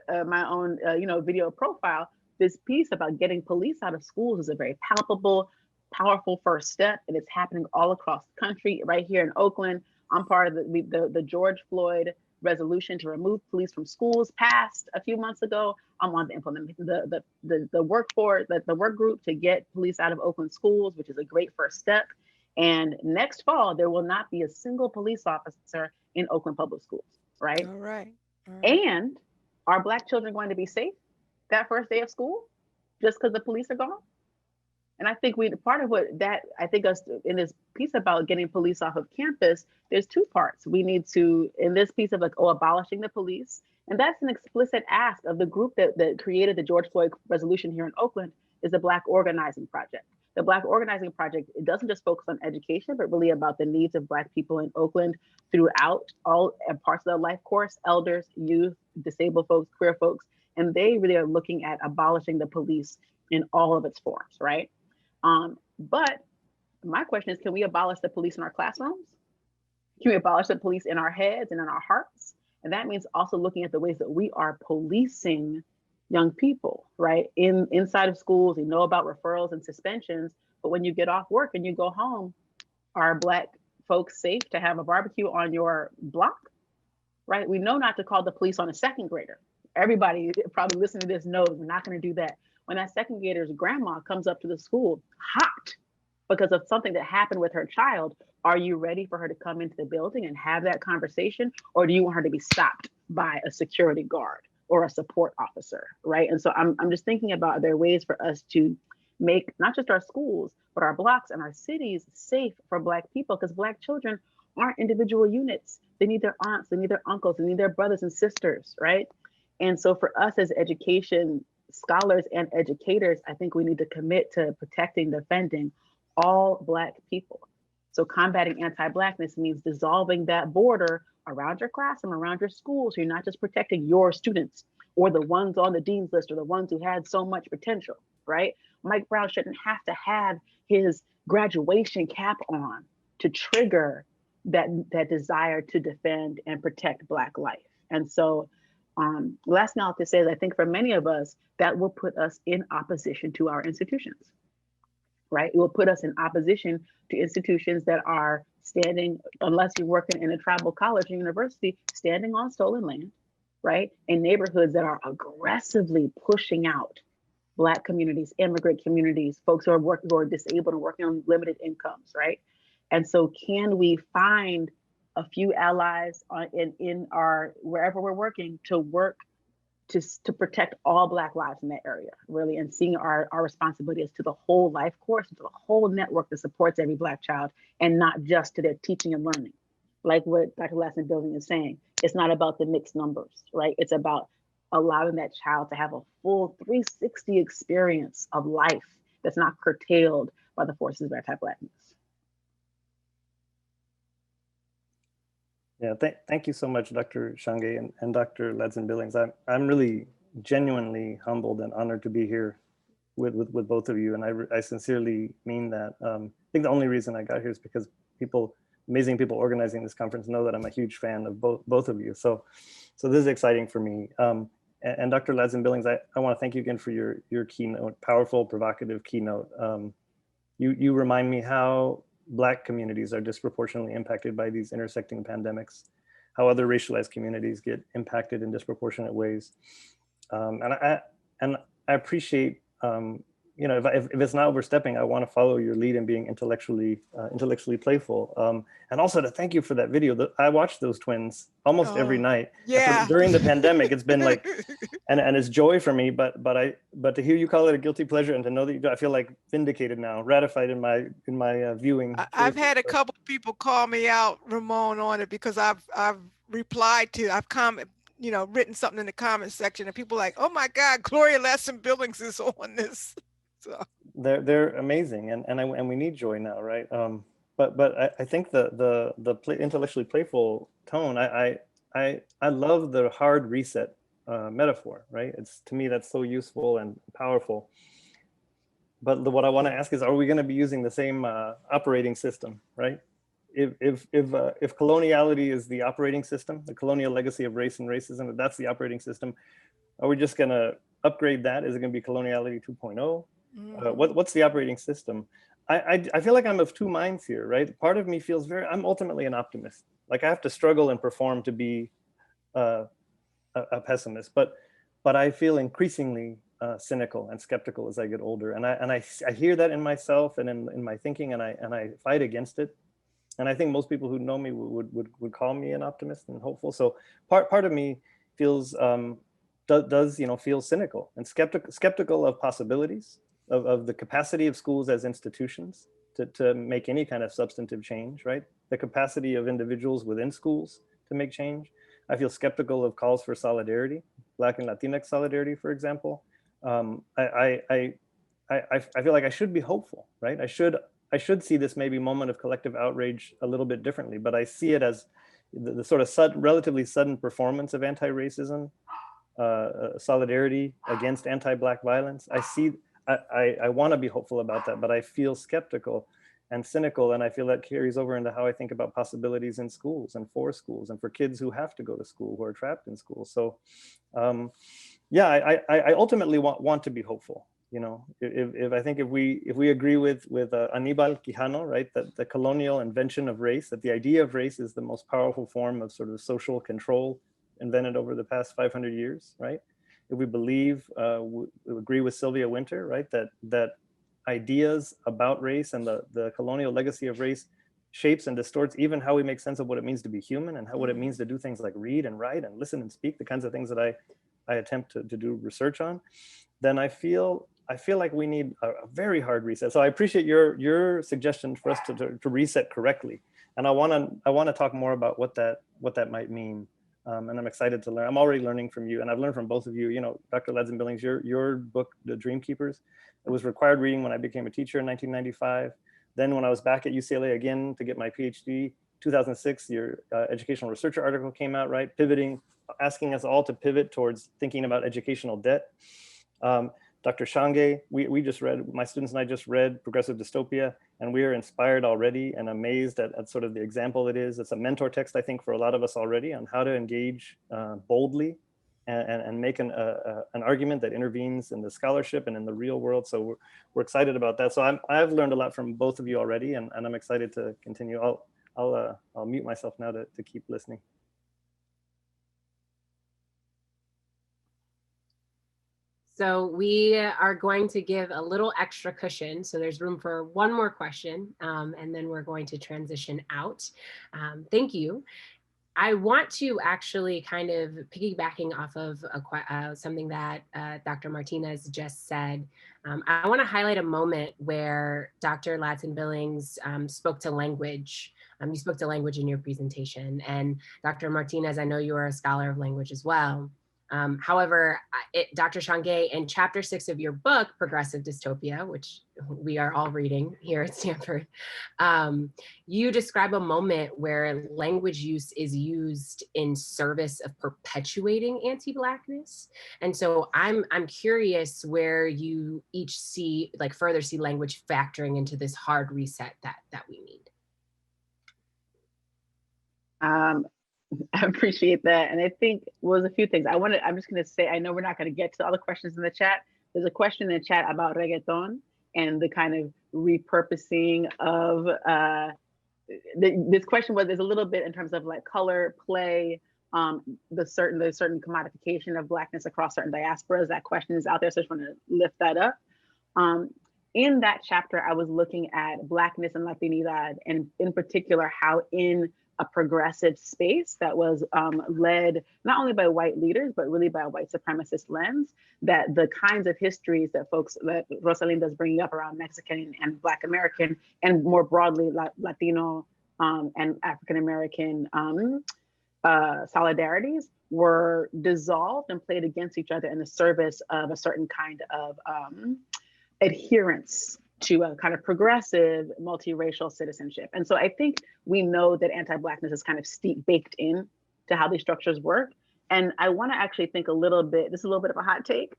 video profile. This piece about getting police out of schools is a very palpable, powerful first step, and it's happening all across the country. Right here in Oakland, I'm part of the George Floyd resolution to remove police from schools passed a few months ago. I'm on the work group to get police out of Oakland schools, which is a great first step. And next fall, there will not be a single police officer in Oakland public schools, right? All right. And are Black children going to be safe that first day of school just because the police are gone? And I think us in this piece about getting police off of campus, there's two parts. We need to, in this piece of abolishing the police, and that's an explicit ask of the group that created the George Floyd resolution here in Oakland, is the Black Organizing Project. The Black Organizing Project, it doesn't just focus on education, but really about the needs of Black people in Oakland throughout all parts of their life course, elders, youth, disabled folks, queer folks, and they really are looking at abolishing the police in all of its forms, right? But my question is, can we abolish the police in our classrooms? Can we abolish the police in our heads and in our hearts? And that means also looking at the ways that we are policing young people, right? Inside of schools, we know about referrals and suspensions, but when you get off work and you go home, are Black folks safe to have a barbecue on your block, right? We know not to call the police on a second grader. Everybody probably listening to this knows we're not going to do that. When that second grader's grandma comes up to the school hot because of something that happened with her child, are you ready for her to come into the building and have that conversation? Or do you want her to be stopped by a security guard or a support officer, right? And so I'm just thinking about, are there ways for us to make not just our schools, but our blocks and our cities safe for Black people? Because Black children aren't individual units. They need their aunts, they need their uncles, they need their brothers and sisters, right? And so for us as education scholars and educators, I think we need to commit to protecting, defending all Black people. So combating anti-Blackness means dissolving that border around your classroom, around your school. So you're not just protecting your students or the ones on the dean's list or the ones who had so much potential, right? Mike Brown shouldn't have to have his graduation cap on to trigger that desire to defend and protect Black life. And so last thing I'll have to say is I think for many of us, that will put us in opposition to our institutions, right? It will put us in opposition to institutions that are standing, unless you're working in a tribal college or university, standing on stolen land, right? In neighborhoods that are aggressively pushing out Black communities, immigrant communities, folks who are disabled and working on limited incomes, right? And so can we find a few allies in our, wherever we're working, to work to protect all Black lives in that area, really, and seeing our responsibility as to the whole life course, to the whole network that supports every Black child, and not just to their teaching and learning. Like what Dr. Ladson-Billings is saying, it's not about the mixed numbers, right? It's about allowing that child to have a full 360 experience of life that's not curtailed by the forces of anti-Blackness. Yeah, thank you so much, Dr. Shange and Dr. Ladson-Billings. I'm really genuinely humbled and honored to be here with both of you, and I sincerely mean that. I think the only reason I got here is because amazing people organizing this conference know that I'm a huge fan of both of you. So this is exciting for me. And Dr. Ladson-Billings, I want to thank you again for your keynote, powerful, provocative keynote. You remind me how Black communities are disproportionately impacted by these intersecting pandemics, how other racialized communities get impacted in disproportionate ways. And I appreciate, you know, if it's not overstepping, I want to follow your lead in being intellectually playful. And also to thank you for that video. I watched those twins almost every night. Yeah. During the pandemic, it's been like, and it's joy for me. But to hear you call it a guilty pleasure and to know that you do, I feel like vindicated now, ratified in my viewing. I've had a couple people call me out, Ramon, on it because I've replied to, I've written something in the comment section, and people are like, oh my God, Gloria Ladson-Billings is on this. So they're amazing, and we need joy now, right? But I think the intellectually playful tone, I love the hard reset metaphor, right? To me that's so useful and powerful. But what I want to ask is, are we going to be using the same operating system, right? If coloniality is the operating system, the colonial legacy of race and racism, if that's the operating system, are we just going to upgrade that? Is it going to be coloniality 2.0? What's the operating system? I feel like I'm of two minds here, right? Part of me feels I'm ultimately an optimist. Like I have to struggle and perform to be a pessimist, but I feel increasingly cynical and skeptical as I get older. And I hear that in myself and in my thinking, and I fight against it. And I think most people who know me would call me an optimist and hopeful. So part of me feels does feel cynical and skeptical of possibilities, of the capacity of schools as institutions to make any kind of substantive change, right? The capacity of individuals within schools to make change. I feel skeptical of calls for solidarity, Black and Latinx solidarity, for example. I feel like I should be hopeful, right? I should see this maybe moment of collective outrage a little bit differently, but I see it as the sort of relatively sudden performance of anti-racism, solidarity against anti-Black violence. I want to be hopeful about that, but I feel skeptical and cynical, and I feel that carries over into how I think about possibilities in schools and for kids who have to go to school, who are trapped in school. So yeah, I ultimately want to be hopeful. You know, if we agree with Aníbal Quijano, right, that the colonial invention of race, that the idea of race is the most powerful form of sort of social control invented over the past 500 years, right? If we believe, we agree with Sylvia Wynter, right, that ideas about race and the colonial legacy of race shapes and distorts even how we make sense of what it means to be human and what it means to do things like read and write and listen and speak, the kinds of things that I attempt to do research on, then I feel like we need a very hard reset. So I appreciate your suggestion for us to reset correctly, and I want to talk more about what that might mean. And I'm excited to learn. I'm already learning from you, and I've learned from both of you. You know, Dr. Ladson-Billings, your book, The Dream Keepers, it was required reading when I became a teacher in 1995. Then when I was back at UCLA again to get my PhD, 2006, your educational researcher article came out, right? Asking us all to pivot towards thinking about educational debt. Dr. Shange, my students and I just read Progressive Dystopia, and we are inspired already and amazed at sort of the example it is. It's a mentor text, I think, for a lot of us already on how to engage boldly and make an argument that intervenes in the scholarship and in the real world. So we're excited about that. So I've learned a lot from both of you already, and I'm excited to continue. I'll mute myself now to keep listening. So we are going to give a little extra cushion. So there's room for one more question, and then we're going to transition out. Thank you. I want to actually kind of piggybacking off of something that Dr. Martinez just said. I want to highlight a moment where Dr. Ladson-Billings spoke to language. You spoke to language in your presentation, and Dr. Martinez, I know you are a scholar of language as well. However, Dr. Shange, in chapter 6 of your book, Progressive Dystopia, which we are all reading here at Stanford, you describe a moment where language use is used in service of perpetuating anti-Blackness. And so I'm curious where you each see, like further see language factoring into this hard reset that we need. I appreciate that. And I think was a few things. I'm just going to say, I know we're not going to get to all the questions in the chat. There's a question in the chat about reggaeton and the kind of repurposing of, this question was, there's a little bit in terms of like color, play, the certain commodification of Blackness across certain diasporas. That question is out there, so I just want to lift that up. In that chapter, I was looking at Blackness and Latinidad, and in particular, how in a progressive space that was led not only by white leaders, but really by a white supremacist lens, that the kinds of histories that Rosalinda is bringing up around Mexican and Black American, and more broadly Latino and African American solidarities were dissolved and played against each other in the service of a certain kind of adherence to a kind of progressive multiracial citizenship. And so I think we know that anti-Blackness is kind of baked in to how these structures work. And I want to actually think a little bit, this is a little bit of a hot take.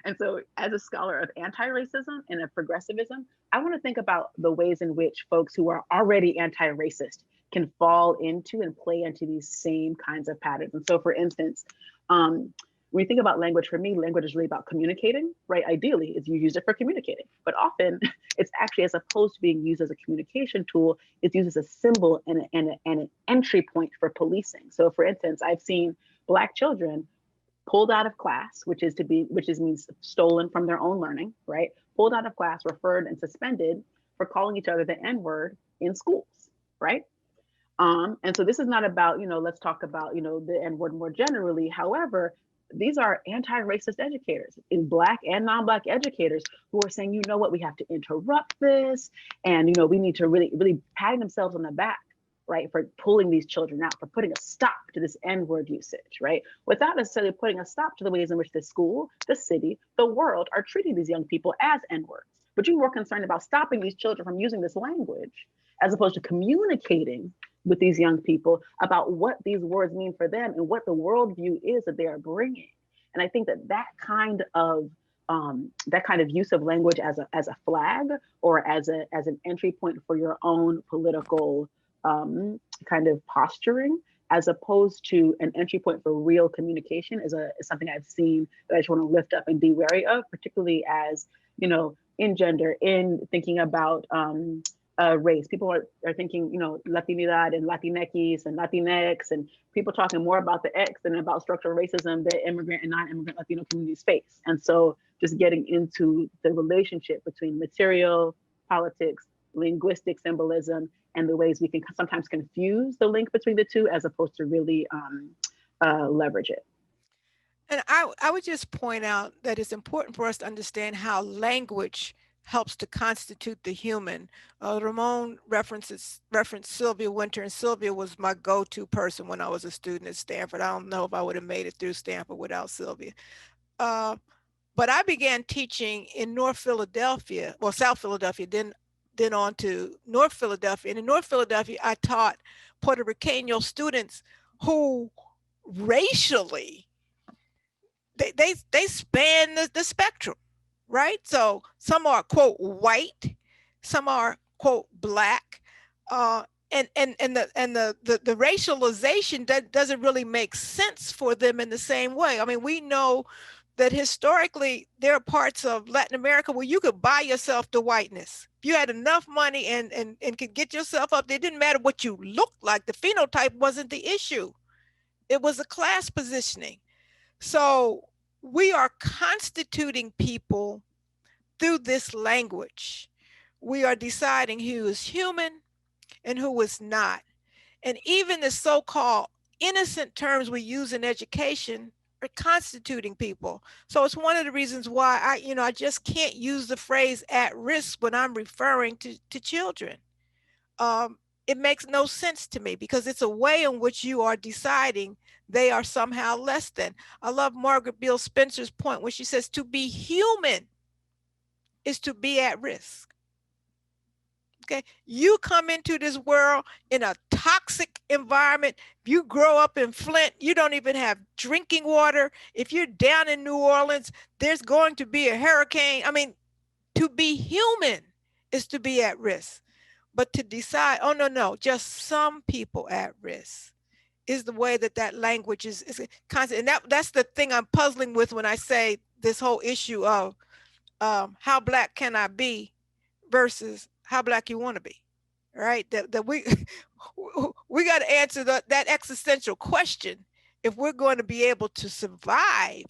And so as a scholar of anti-racism and of progressivism, I want to think about the ways in which folks who are already anti-racist can fall into and play into these same kinds of patterns. And so for instance, when you think about language, for me, language is really about communicating, right? Ideally, is you use it for communicating, but often it's actually, as opposed to being used as a communication tool, it's used as a symbol and an entry point for policing. So for instance, I've seen Black children pulled out of class, which means stolen from their own learning, right? Pulled out of class, referred and suspended for calling each other the N-word in schools, right? And so this is not about, let's talk about, the N-word more generally. However, these are anti-racist educators, in Black and non-Black educators, who are saying, you know what, we have to interrupt this. And, we need to really, really patting themselves on the back, right, for pulling these children out, for putting a stop to this N-word usage, right? Without necessarily putting a stop to the ways in which the school, the city, the world are treating these young people as N-words. But you're more concerned about stopping these children from using this language, as opposed to communicating with these young people about what these words mean for them and what the worldview is that they are bringing. And I think that kind of use of language as a flag, or as an entry point for your own political kind of posturing, as opposed to an entry point for real communication, is something I've seen that I just want to lift up and be wary of, particularly as, in gender, in thinking about race. People are thinking, Latinidad and Latinx and Latinx, and people talking more about the X than about structural racism that immigrant and non-immigrant Latino communities face. And so just getting into the relationship between material, politics, linguistic symbolism, and the ways we can sometimes confuse the link between the two, as opposed to really leverage it. And I would just point out that it's important for us to understand how language helps to constitute the human. Ramon referenced Sylvia Wynter, and Sylvia was my go-to person when I was a student at Stanford. I don't know if I would have made it through Stanford without Sylvia. But I began teaching in North Philadelphia, well, South Philadelphia, then on to North Philadelphia. And in North Philadelphia, I taught Puerto Rican students who racially, they span the spectrum. Right? So some are, quote, white, some are, quote, Black, and the racialization that doesn't really make sense for them in the same way. I mean, we know that historically there are parts of Latin America where you could buy yourself to whiteness. If you had enough money and could get yourself up, it didn't matter what you looked like. The phenotype wasn't the issue. It was a class positioning. So we are constituting people through this language. We are deciding who is human and who is not. And even the so-called innocent terms we use in education are constituting people. So it's one of the reasons why I just can't use the phrase at risk when I'm referring to children. It makes no sense to me because it's a way in which you are deciding they are somehow less than. I love Margaret Beale Spencer's point when she says to be human is to be at risk. Okay, you come into this world in a toxic environment. If you grow up in Flint, you don't even have drinking water. If you're down in New Orleans, there's going to be a hurricane. I mean, to be human is to be at risk. But to decide, oh, no, just some people at risk is the way that language is constant. And that's the thing I'm puzzling with when I say this whole issue of how Black can I be versus how Black you want to be, right? That we got to answer that existential question if we're going to be able to survive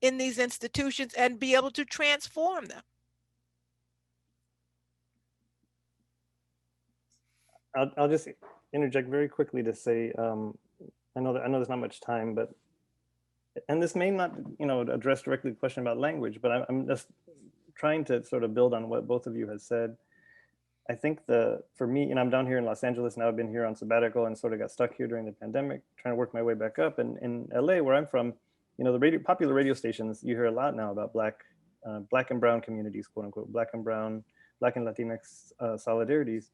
in these institutions and be able to transform them. I'll just interject very quickly to say, I know there's not much time, but, and this may not, address directly the question about language, but I'm just trying to sort of build on what both of you have said. I think for me, I'm down here in Los Angeles now. I've been here on sabbatical and sort of got stuck here during the pandemic, trying to work my way back up. And in LA, where I'm from, the popular radio stations, you hear a lot now about Black and brown communities, quote unquote, Black and brown, Black and Latinx solidarities.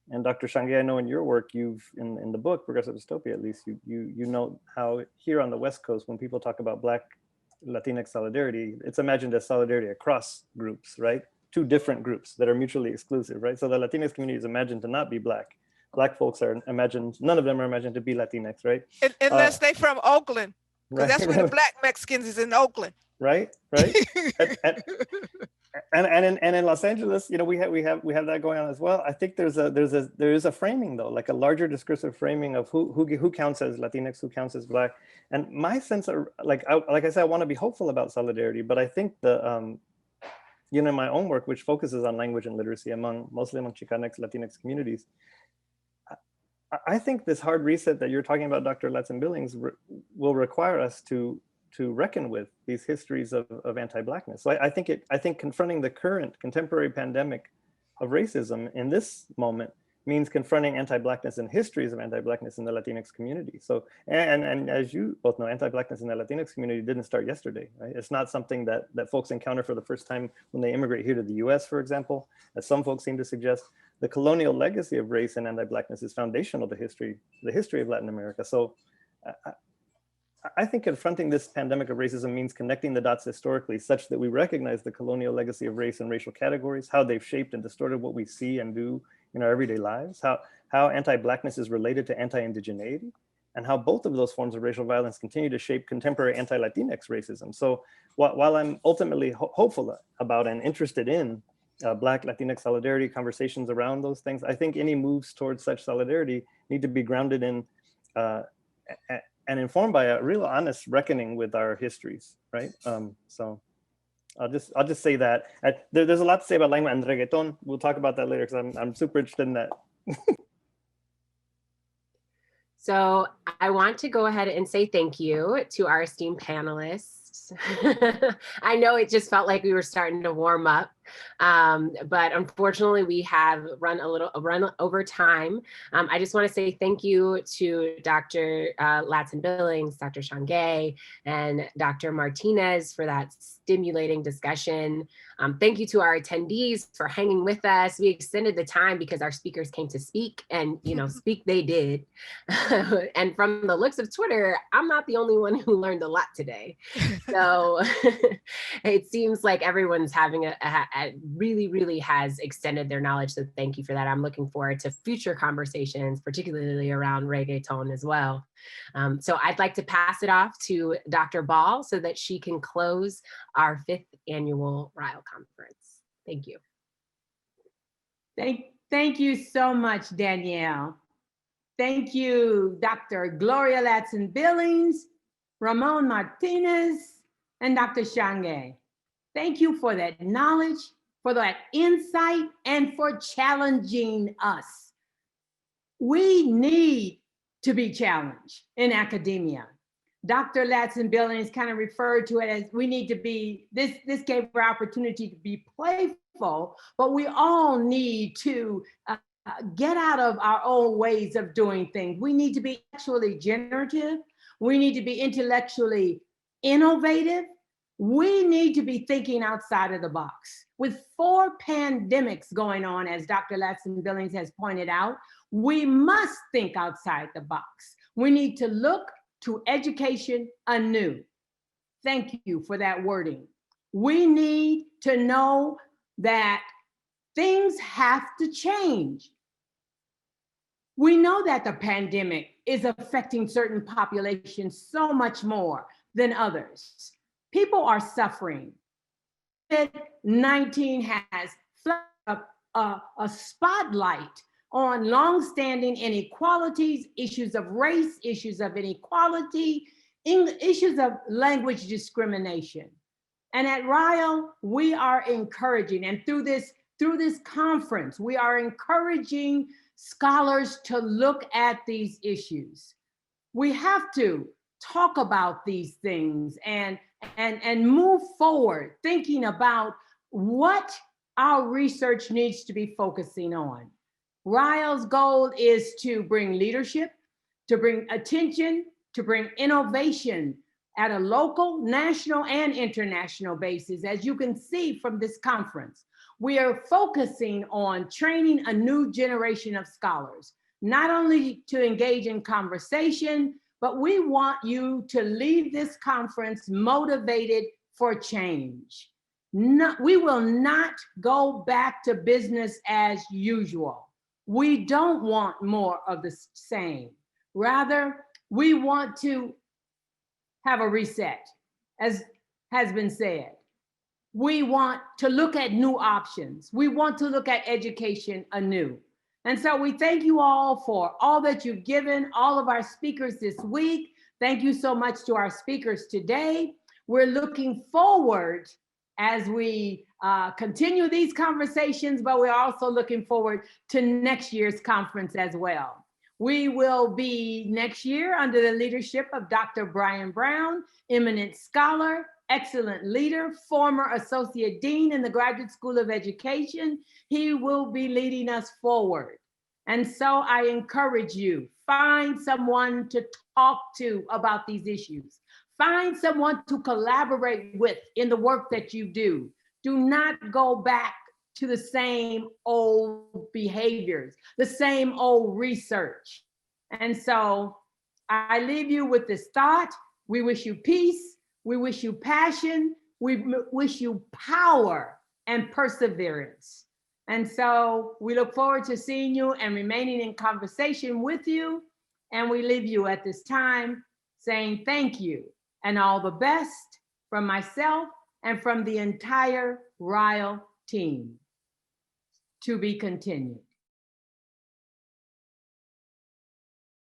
And Dr. Shange, I know in your work, you've in the book Progressive Dystopia, at least, you know how here on the West Coast, when people talk about Black Latinx solidarity, it's imagined as solidarity across groups, right? Two different groups that are mutually exclusive, right? So the Latinx community is imagined to not be Black. Black folks are imagined, none of them are imagined to be Latinx, right? Unless they from Oakland, because right? that's where the Black Mexicans is, in Oakland. Right. and in Los Angeles, we have that going on as well. I think there is a framing though, like a larger discursive framing of who counts as Latinx, who counts as Black. And my sense of like I said, I want to be hopeful about solidarity, but I think my own work, which focuses on language and literacy mostly among Chicanx, Latinx communities, I think this hard reset that you're talking about, Dr. Ladson-Billings, will require us to reckon with these histories of anti-Blackness. So I think confronting the current contemporary pandemic of racism in this moment means confronting anti-Blackness and histories of anti-Blackness in the Latinx community. So, and as you both know, anti-Blackness in the Latinx community didn't start yesterday, right? It's not something that folks encounter for the first time when they immigrate here to the US, for example, as some folks seem to suggest. The colonial legacy of race and anti-Blackness is foundational to the history of Latin America. So I think confronting this pandemic of racism means connecting the dots historically such that we recognize the colonial legacy of race and racial categories, how they've shaped and distorted what we see and do in our everyday lives, how anti-Blackness is related to anti-indigeneity, and how both of those forms of racial violence continue to shape contemporary anti-Latinx racism. So while I'm ultimately hopeful about and interested in Black Latinx solidarity conversations around those things, I think any moves towards such solidarity need to be grounded in and informed by a real honest reckoning with our histories, right? So I'll just say that. There's a lot to say about language and reggaeton. We'll talk about that later because I'm super interested in that. So I want to go ahead and say thank you to our esteemed panelists. I know it just felt like we were starting to warm up, but unfortunately we have run over time. I just want to say thank you to Dr. Ladson-Billings, Dr. Shange, and Dr. Martinez for that stimulating discussion. Thank you to our attendees for hanging with us. We extended the time because our speakers came to speak, and speak they did. And from the looks of Twitter, I'm not the only one who learned a lot today. So it seems like everyone's having really has extended their knowledge. So thank you for that. I'm looking forward to future conversations, particularly around reggaeton as well. So I'd like to pass it off to Dr. Ball so that she can close our 5th annual RILE conference. Thank you. Thank you so much, Danielle. Thank you, Dr. Gloria Ladson-Billings, Ramon Martinez, and Dr. Shange. Thank you for that knowledge, for that insight, and for challenging us. We need to be challenged in academia. Dr. Ladson-Billings kind of referred to it as we need to be, this gave her opportunity to be playful, but we all need to get out of our own ways of doing things. We need to be actually generative. We need to be intellectually innovative. We need to be thinking outside of the box. With 4 pandemics going on, as Dr. Ladson-Billings has pointed out, we must think outside the box. We need to look to education anew. Thank you for that wording. We need to know that things have to change. We know that the pandemic is affecting certain populations so much more than others. People are suffering. COVID-19 has flashed a spotlight on longstanding inequalities, issues of race, issues of inequality, issues of language discrimination. And at RILE, we are encouraging, and through this conference, we are encouraging scholars to look at these issues. We have to talk about these things and move forward, thinking about what our research needs to be focusing on. RILE's goal is to bring leadership, to bring attention, to bring innovation at a local, national, and international basis. As you can see from this conference, we are focusing on training a new generation of scholars, not only to engage in conversation, but we want you to leave this conference motivated for change. We will not go back to business as usual. We don't want more of the same. Rather, we want to have a reset, as has been said. We want to look at new options. We want to look at education anew. And so we thank you all for all that you've given, all of our speakers this week. Thank you so much to our speakers today. We're looking forward as we continue these conversations, but we're also looking forward to next year's conference as well. We will be next year under the leadership of Dr. Brian Brown, eminent scholar, excellent leader, former associate dean in the Graduate School of Education. He will be leading us forward. And so I encourage you, find someone to talk to about these issues. Find someone to collaborate with in the work that you do. Do not go back to the same old behaviors, the same old research. And so I leave you with this thought. We wish you peace. We wish you passion. We wish you power and perseverance. And so we look forward to seeing you and remaining in conversation with you. And we leave you at this time saying thank you and all the best from myself and from the entire RILE team. To be continued.